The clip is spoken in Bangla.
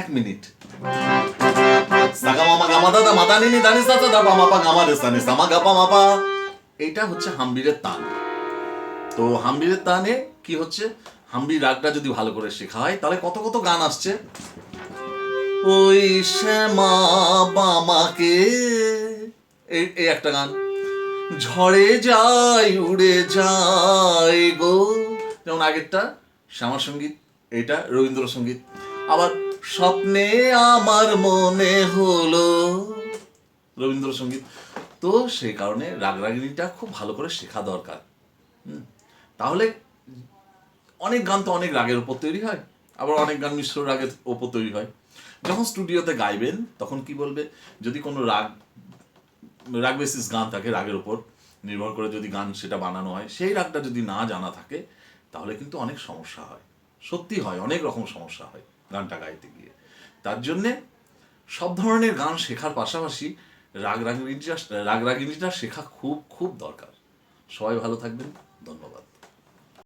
1 মিনিট। সাগা মামা গামা দাদা মাদা নিনি দানি সাদা দা মাপা গামা রে সানি সামা গাপা মাপা। এইটা হচ্ছে হাম্বিরের তান। তো হাম্বিরের তানে কি হচ্ছে, হাম্বির রাগটা যদি ভালো করে শেখা হয় তাহলে কত কত গান আসছে। ওই শ্যামা বামাকে, এই একটা গান। ঝড়ে যায় উড়ে যায় গো, যেমন আগেরটা শ্যামা সঙ্গীত, এটা রবীন্দ্রসঙ্গীত। আবার স্বপ্নে আমার মনে হলো, রবীন্দ্রসঙ্গীত। তো সেই কারণে রাগরাগিনীটা খুব ভালো করে শেখা দরকার। তাহলে অনেক গান তো অনেক রাগের উপর তৈরি হয়, আবার অনেক গান মিশ্র রাগের উপর তৈরি হয়। যখন স্টুডিওতে গাইবেন তখন কি বলবে, যদি কোনো রাগ বেসিস গান থাকে, রাগের উপর নির্ভর করে যদি গান সেটা বানানো হয়, সেই রাগটা যদি না জানা থাকে তাহলে কিন্তু অনেক সমস্যা হয়, সত্যি হয়, অনেক রকম সমস্যা হয় গানটা গাইতে গিয়ে। তার জন্যে সব ধরনের গান শেখার পাশাপাশি রাগরাগিনীটা শেখা খুব খুব দরকার। সবাই ভালো থাকবেন।